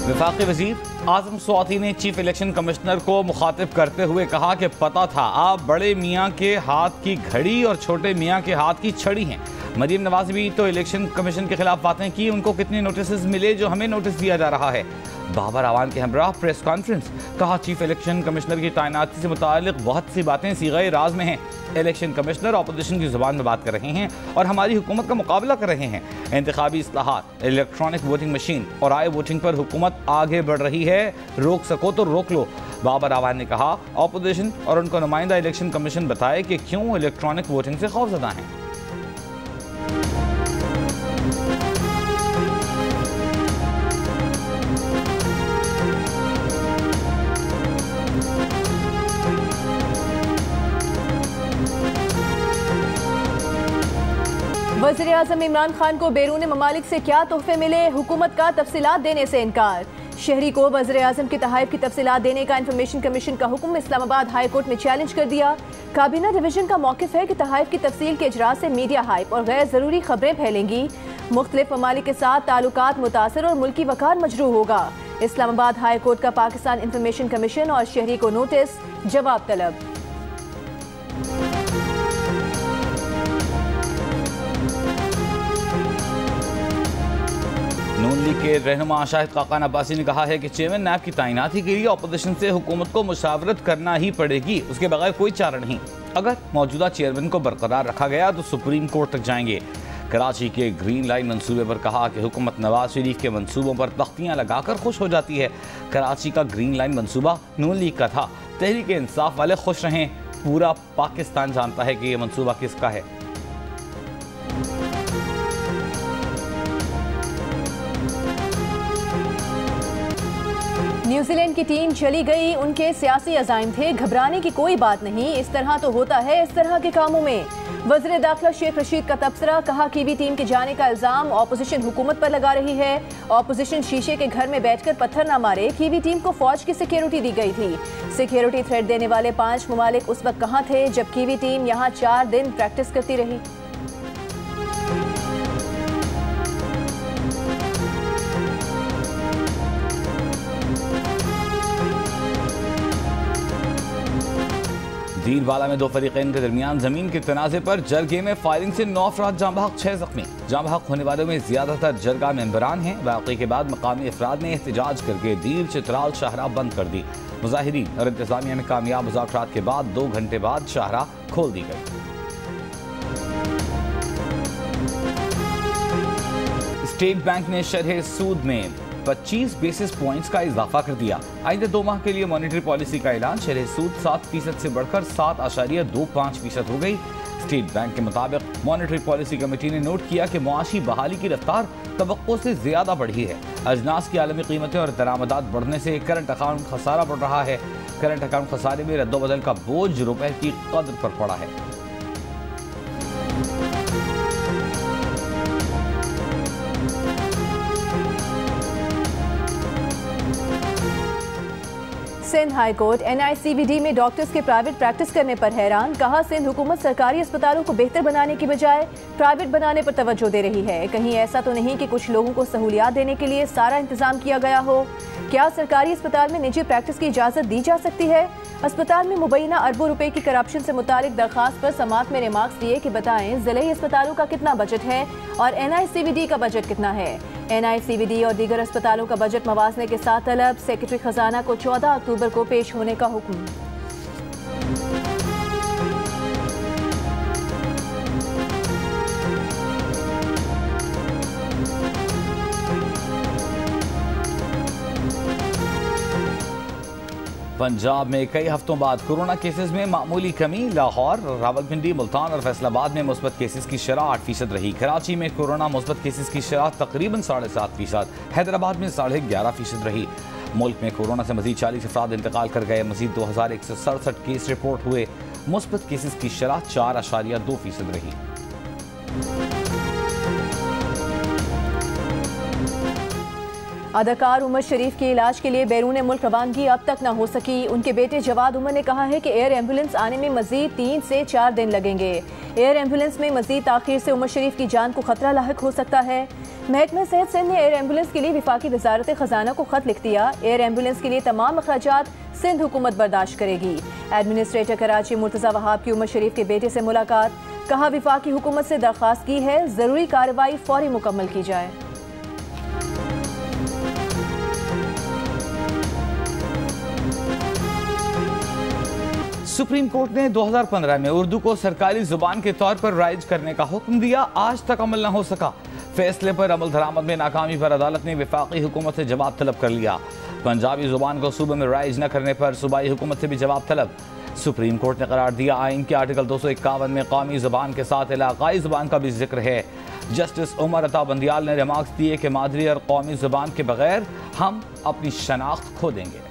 वफाकी वजीर आजम स्वाति ने चीफ इलेक्शन कमिश्नर को मुखातिब करते हुए कहा कि पता था आप बड़े मियाँ के हाथ की घड़ी और छोटे मियाँ के हाथ की छड़ी हैं। मरीम नवाज भी तो इलेक्शन कमीशन के खिलाफ बातें की, उनको कितने नोटिस मिले जो हमें नोटिस दिया जा रहा है। बाबर आवान के हमराह प्रेस कॉन्फ्रेंस, कहा चीफ इलेक्शन कमिश्नर की तैनाती से मुतालिक बहुत सी बातें सीग़े राज में हैं। इलेक्शन कमिश्नर अपोजिशन की जुबान में बात कर रहे हैं और हमारी हुकूमत का मुकाबला कर रहे हैं। इंतखाबी इस्लाहात, इलेक्ट्रॉनिक वोटिंग मशीन और आई वोटिंग पर हुकूमत आगे बढ़ रही है, रोक सको तो रोक लो। बाबर आवान ने कहा अपोजिशन और उनका नुमाइंदा इलेक्शन कमीशन बताए कि क्यों इलेक्ट्रॉनिक वोटिंग से खौफजदा हैं। वज़ीर-ए-आज़म इमरान खान को बैरून ममालिक से क्या तोहफे मिले, हुकूमत का तफसीलात देने से इनकार। शहरी को वज़ीर-ए-आज़म की तहाइफ की तफसीलात देने का इंफॉर्मेशन कमीशन का हुक्म इस्लामाबाद हाई कोर्ट में चैलेंज कर दिया। काबीना डिवीजन का मौक़िफ़ है कि तहाइफ की तफसील के इजरा से मीडिया हाइप और गैर ज़रूरी खबरें फैलेंगी, मुख्तलिफ ममालिक के साथ ताल्लुकात मुतासर और मुल्की वक़ार मजरूह होगा। इस्लामाबाद हाई कोर्ट का पाकिस्तान इंफॉर्मेशन कमीशन और शहरी को नोटिस, जवाब तलब। नून लीग के रहनुमा शाहिद खाकान अब्बासी ने कहा है कि चेयरमैन नैब की तैनाती के लिए अपोजिशन से हुकूमत को मुशावरत करना ही पड़ेगी, उसके बगैर कोई चारा नहीं। अगर मौजूदा चेयरमैन को बरकरार रखा गया तो सुप्रीम कोर्ट तक जाएंगे। कराची के ग्रीन लाइन मंसूबे पर कहा कि हुकूमत नवाज शरीफ के मंसूबों पर तख्तियां लगाकर खुश हो जाती है। कराची का ग्रीन लाइन मंसूबा नून लीग का था, तहरीक इंसाफ वाले खुश रहें, पूरा पाकिस्तान जानता है कि यह मंसूबा किसका है। न्यूजीलैंड की टीम चली गई, उनके सियासी अज़ाइम थे, घबराने की कोई बात नहीं, इस तरह तो होता है इस तरह के कामों में। वज़ीर दाखिला शेख रशीद का तबसरा, कहा कीवी टीम के जाने का इल्ज़ाम ऑपोजिशन हुकूमत पर लगा रही है। ऑपोजिशन शीशे के घर में बैठकर पत्थर न मारे, कीवी टीम को फौज की सिक्योरिटी दी गई थी। सिक्योरिटी थ्रेट देने वाले 5 ममालिक उस वक्त कहाँ थे जब कीवी टीम यहाँ 4 दिन प्रैक्टिस करती रही। दीनवाला में 2 फरीक़ैन के दरमियान जमीन के तनाज़े पर जरगे में फायरिंग से 9 अफराद जाँ बहक, 6 जख्मी। जाँ बहक होने वालों में ज्यादातर जरगा मेंबरान हैं। वाक़े के बाद मकामी अफराद ने एहतजाज करके दीर चित्राल शाहराह बंद कर दी। मुजाहिरीन और इंतजामिया में कामयाब मुज़ाकरात के बाद 2 घंटे बाद शाहराह खोल दी गई। स्टेट बैंक ने शरह सूद में 25 बेसिस पॉइंट्स का इजाफा कर दिया। आइंदे 2 माह के लिए मॉनेटरी पॉलिसी का ऐलान। शरह सूद 7% से बढ़कर 7.25% हो गई। स्टेट बैंक के मुताबिक मॉनेटरी पॉलिसी कमेटी ने नोट किया कि मुआशी बहाली की रफ्तार तवक्को से ज्यादा बढ़ी है। अजनास की आलमी कीमतें और दरामदात बढ़ने से करंट अकाउंट खसारा बढ़ रहा है। करंट अकाउंट खसारे में रद्दोबदल का बोझ रुपए की कदर पर पड़ा है। सिंध हाई कोर्ट NICVD में डॉक्टर्स के प्राइवेट प्रैक्टिस करने पर हैरान, कहा सिंध हुकूमत सरकारी अस्पतालों को बेहतर बनाने की बजाय प्राइवेट बनाने पर तवज्जो दे रही है। कहीं ऐसा तो नहीं कि कुछ लोगों को सहूलियात देने के लिए सारा इंतजाम किया गया हो। क्या सरकारी अस्पताल में निजी प्रैक्टिस की इजाज़त दी जा सकती है? अस्पताल में मुबैना अरबों रुपए की करप्शन से मुतालिक दरखास्त पर समात में रिमार्क्स दिए कि बताएं ज़िले अस्पतालों का कितना बजट है और NICVD का बजट कितना है। NICVD और दीगर अस्पतालों का बजट मवाजने के साथ तलब। सेक्रेटरी खजाना को 14 अक्टूबर को पेश होने का हुक्म। पंजाब में कई हफ्तों बाद कोरोना केसेस में मामूली कमी। लाहौर, रावलपिंडी, मुल्तान और फैसलाबाद में मुस्बत केसेस की शरह 8% रही। कराची में कोरोना मुस्बत केसेस की शरह तकरीबन 7.5%। हैदराबाद में 11.5% रही। मुल्क में कोरोना से मजीद 40 अफराद इंतकाल कर गए। मजीद 2167 केस रिपोर्ट हुए। मुस्बत केसेस की शरह 4.2% रही। अदाकार उमर शरीफ के इलाज के लिए बैरून मुल्क रवानगी अब तक न हो सकी। उनके बेटे जवाद उमर ने कहा है कि एयर एम्बुलेंस आने में मजीद 3 से 4 दिन लगेंगे। एयर एम्बुलेंस में मजीद ताखीर से उमर शरीफ की जान को खतरा लाहिक हो सकता है। महकमा सेहत सिंध ने एयर एम्बुलेंस के लिए विफाकी वजारत खजाना को खत लिख दिया। एयर एम्बुलेंस के लिए तमाम अखराजात सिंध हुकूमत बर्दाश्त करेगी। एडमिनिस्ट्रेटर कराची मुर्तजा वहाब की उमर शरीफ के बेटे से मुलाकात, कहा विफाकी हुकूमत से दरख्वास्त की है जरूरी कार्रवाई फौरी मुकम्मल की जाए। सुप्रीम कोर्ट ने 2015 में उर्दू को सरकारी जुबान के तौर पर राइज करने का हुक्म दिया, आज तक अमल न हो सका। फैसले पर अमल दरामद में नाकामी पर अदालत ने वफाकी हुकूमत से जवाब तलब कर लिया। पंजाबी जुबान को सूबे में राइज न करने पर सूबाई हुकूमत से भी जवाब तलब। सुप्रीम कोर्ट ने करार दिया आइन के आर्टिकल 251 में कौमी जुबान के साथ इलाकाई जुबान का भी जिक्र है। जस्टिस उमर अता बंदियाल ने रिमार्क्स दिए कि मादरी और कौमी जुबान के बगैर हम अपनी शनाख्त खो देंगे।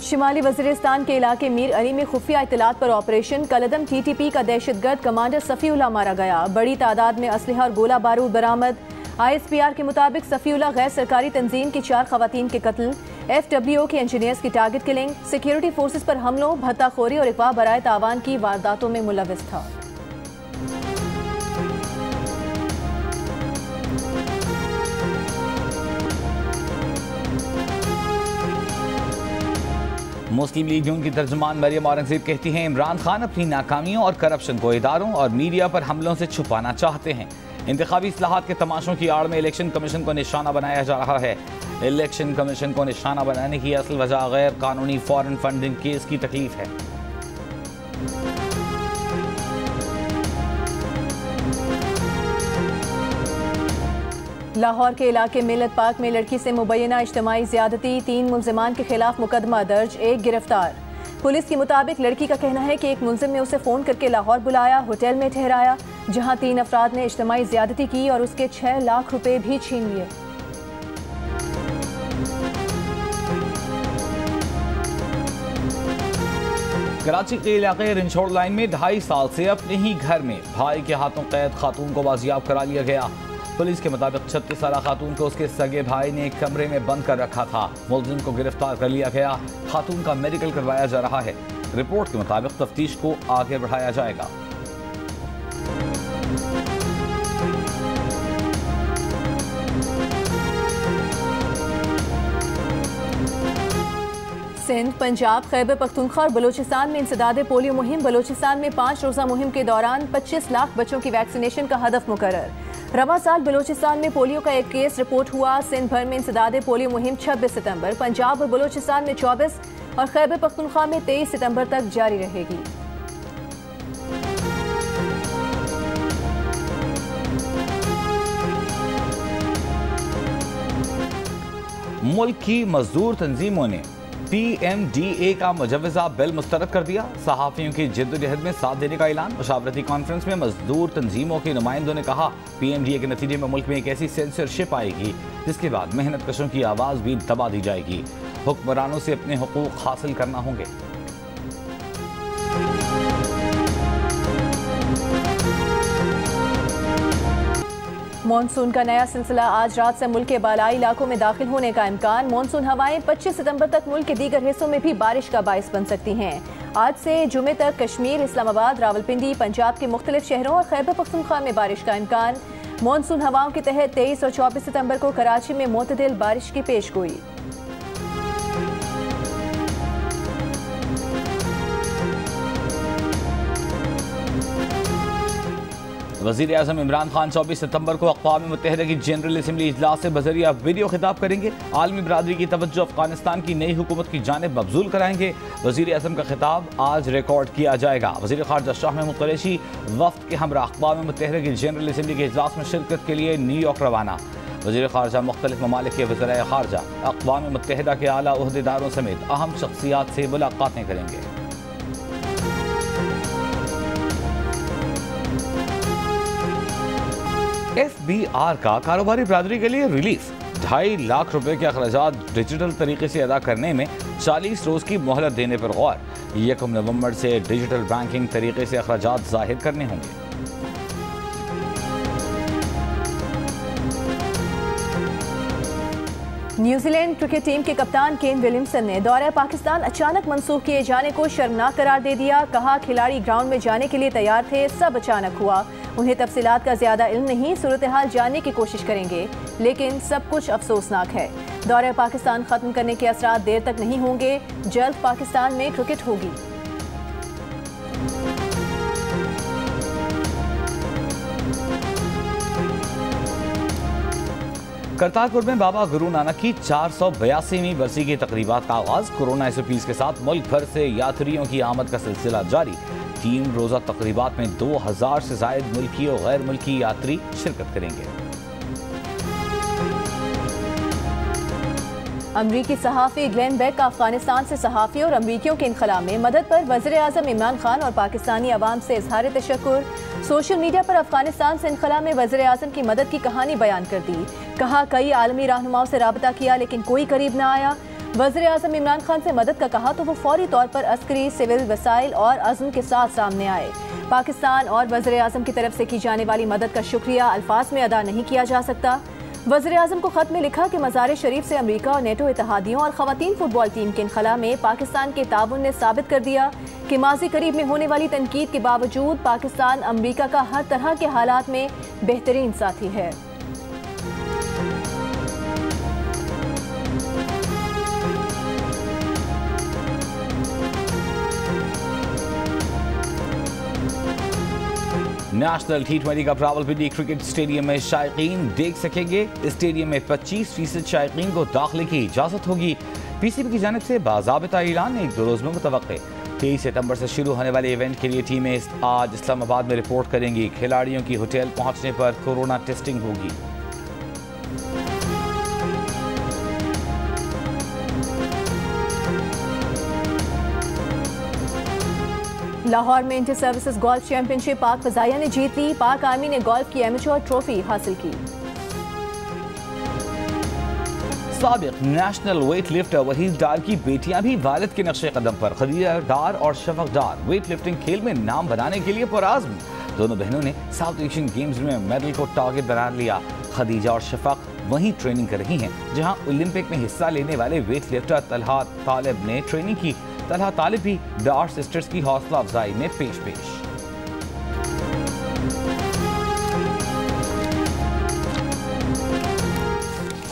शिमाली वज़ीरिस्तान के इलाके मीर अली में खुफिया इत्तलात पर ऑपरेशन, कलदम TTP का दहशतगर्द कमांडर सफ़ीउल्लाह मारा गया। बड़ी तादाद में असलहा और गोला बारूद बरामद। ISPR के मुताबिक सफ़ीउल्लाह गैर सरकारी तंजीम की 4 खवातीन के कत्ल, FWO के इंजीनियर्स की टारगेट किलिंग, सिक्योरिटी फोर्सेस पर हमलों, भत्ताखोरी और अगवा बराए तावान की वारदातों में मुलविस था। मुस्लिम लीग यून की तर्जुमान मरियम औरंगजेब कहती हैं इमरान खान अपनी नाकामियों और करप्शन को इदारों और मीडिया पर हमलों से छुपाना चाहते हैं। इंतखाबी इस्लाहात के तमाशों की आड़ में इलेक्शन कमीशन को निशाना बनाया जा रहा है। इलेक्शन कमीशन को निशाना बनाने की असल वजह गैर कानूनी फॉरेन फंडिंग केस की तकलीफ है। लाहौर के इलाके मिलत पार्क में लड़की से मुबैना इज्तिमाई ज़्यादती, 3 मुल्जिमान के खिलाफ मुकदमा दर्ज, 1 गिरफ्तार। पुलिस के मुताबिक लड़की का कहना है कि एक मुल्जिम ने उसे फ़ोन करके लाहौर बुलाया, होटल में ठहराया, जहां 3 अफराद ने इज्तिमाई ज़्यादती की और उसके 6 लाख रुपए भी छीन लिए। कराची के इलाके रिंछोड़ लाइन में 2.5 साल से अपने ही घर में भाई के हाथों कैद खातून को बाजियाब करा लिया गया। पुलिस के मुताबिक 36 साला खातून को उसके सगे भाई ने एक कमरे में बंद कर रखा था। मुलजिम को गिरफ्तार कर लिया गया। खातून का मेडिकल करवाया जा रहा है। रिपोर्ट के मुताबिक तफ्तीश को आगे बढ़ाया जाएगा। सिंध, पंजाब, खैबर पख्तूनख्वा और बलूचिस्तान में इंसदाद पोलियो मुहिम। बलूचिस्तान में 5 रोज़ा मुहिम के दौरान 25 लाख बच्चों की वैक्सीनेशन का हदफ मुकर्रर। रवा साल बलूचिस्तान में पोलियो का 1 केस रिपोर्ट हुआ। सिंध भर में इंसदाद पोलियो मुहिम 26 सितंबर, पंजाब और बलूचिस्तान में 24 और खैबर पख्तूनख्वा में 23 सितंबर तक जारी रहेगी। मुल्क की मजदूर तंजीमों ने PMDA का मुजव्वजा बिल मुस्तरद कर दिया। सहाफ़ियों की जिद्दोजहद में साथ देने का ऐलान। मुशावरती कॉन्फ्रेंस में मजदूर तंजीमों के नुमाइंदों ने कहा PMDA के नतीजे में मुल्क में एक ऐसी सेंसरशिप आएगी जिसके बाद मेहनत कशों की आवाज़ भी दबा दी जाएगी। हुक्मरानों से अपने हुकूक हासिल करना होंगे। मॉनसून का नया सिलसिला आज रात से मुल्क के बालाई इलाकों में दाखिल होने का इम्कान। मॉनसून हवाएं 25 सितंबर तक मुल्क के दीगर हिस्सों में भी बारिश का बाइस बन सकती हैं। आज से जुमे तक कश्मीर, इस्लामाबाद, रावलपिंडी, पंजाब के मुख्तलिफ शहरों और खैबर पख्तूनख्वा में बारिश का इम्कान। मॉनसून हवाओं के तहत 23 और 24 सितंबर को कराची में मोतदिल बारिश की पेशगोई। वज़ीर आज़म इमरान खान 24 सितंबर को अक़वाम मुत्तहिदा की जनरल असम्बली इजलास से बज़रिया वीडियो खिताब करेंगे। आलमी बरादरी की तवज्जो अफगानिस्तान की नई हुकूमत की जानिब मबजूल कराएंगे। वज़ीर आज़म का खिताब आज रिकॉर्ड किया जाएगा। वज़ीर ख़ारजा शाह महमूद कुरैशी वफ़द के हमरा अक़वाम मुत्तहिदा की जनरल असम्बली के इजलास में शिरकत के लिए न्यूयॉर्क रवाना। वज़ीर ख़ारजा मुख्तलिफ ममालिक के वज़राए ख़ारजा, अक़वाम मुत्तहिदा के आला ओहदेदारों समेत अहम शख्सियात से मुलाकातें करेंगे। FBR का कारोबारी बरादरी के लिए रिलीफ। 2.5 लाख रुपए के अखराजात डिजिटल तरीके से अदा करने में 40 रोज की मोहलत देने पर गौर। 1 नवंबर से डिजिटल बैंकिंग तरीके से अखराजात जाहिर करने होंगे। न्यूजीलैंड क्रिकेट टीम के कप्तान केन विलियमसन ने दौरे पाकिस्तान अचानक मनसूख किए जाने को शर्मनाक करार दे दिया। कहा, खिलाड़ी ग्राउंड में जाने के लिए तैयार थे, सब अचानक हुआ। उन्हें तफसीलात का ज्यादा इल्म नहीं, सूरत हाल जानने की कोशिश करेंगे, लेकिन सब कुछ अफसोसनाक है। दौरे पाकिस्तान खत्म करने के असरात देर तक नहीं होंगे, जल्द पाकिस्तान में क्रिकेट होगी। करतारपुर में बाबा गुरु नानक की 482वीं बरसी की तकरीबात का आगाज। कोरोना SOPs के साथ मुल्क भर से यात्रियों की आमद का सिलसिला जारी। 3 रोजा तकरीबात में 2000 से जायद मुल्की और गैर मुल्की यात्री शिरकत करेंगे। अमरीकी सहाफ़ी ग्लेन बेक का अफगानिस्तान से सहाफ़ियों और अमरीकियों के इनखला में मदद पर वज़ीर आज़म इमरान खान और पाकिस्तानी अवाम से इजहार तशक्कुर। सोशल मीडिया पर अफगानिस्तान से इनखला में वज़ीर आज़म की मदद की कहानी बयान कर दी। कहा, कई आलमी रहनुमाओं से राबता किया लेकिन कोई करीब न आया। वज़ीर आज़म इमरान खान से मदद का कहा तो वो फौरी तौर पर अस्करी, सिविल वसाइल और अज़्म के साथ सामने आए। पाकिस्तान और वज़ीर आज़म की तरफ से की जाने वाली मदद का शुक्रिया अल्फाज में अदा नहीं किया जा सकता। वज़ीर आज़म को खत में लिखा कि मज़ार शरीफ से अमरीका और नेटो इत्तेहादियों और ख़वातीन फुटबॉल टीम के इनखला में पाकिस्तान के ताउन ने साबित कर दिया कि माजी करीब में होने वाली तनकीद के बावजूद पाकिस्तान अमरीका का हर तरह के हालात में बेहतरीन साथी है। नेशनल T20 का रावलपिंडी क्रिकेट स्टेडियम में शायकीन देख सकेंगे। स्टेडियम में 25% शायकीन को दाखिले की इजाजत होगी। PCB की जानिब से बाज़ाबिता ऐलान 1-2 रोज में मुतवक्के। 23 सितंबर से शुरू होने वाले इवेंट के लिए टीमें आज इस्लामाबाद में रिपोर्ट करेंगी। खिलाड़ियों की होटल पहुंचने पर कोरोना टेस्टिंग होगी। लाहौर में इंटर सर्विसेज गोल्फ चैंपियनशिप पाक फजाइया ने जीत ली। पाक आर्मी ने गोल्फ की एमेच्योर ट्रॉफी हासिल की। साबिक नेशनल वेट लिफ्टर वहीद डार की बेटियां भी वालिद के नक्शे कदम पर। खदीजा डार और शफक डार वेट लिफ्टिंग खेल में नाम बनाने के लिए पुरआज़्म। दोनों बहनों ने साउथ एशियन गेम्स में मेडल को टारगेट बना लिया। खदीजा और शफक वहीं ट्रेनिंग कर रही हैं जहां ओलंपिक में हिस्सा लेने वाले वेट लिफ्टर तलहा तालिब ने ट्रेनिंग की। तलहा तालिब भी डार सिस्टर्स की हौसला अफजाई में पेश।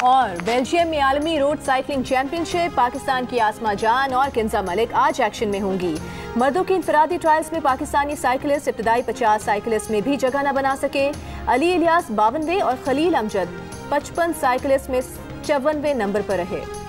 और बेल्जियम में आलमी रोड साइकिलिंग चैंपियनशिप पाकिस्तान की आसमा जान और किंजा मलिक आज एक्शन में होंगी। मर्दों की इंफरादी ट्रायल्स में पाकिस्तानी साइकिलिस्ट इब्तदाई 50 साइकिलिस्ट में भी जगह न बना सके। अली इलियास 52वें और खलील अमजद 55 साइकिलिस्ट में 54वें नंबर पर रहे।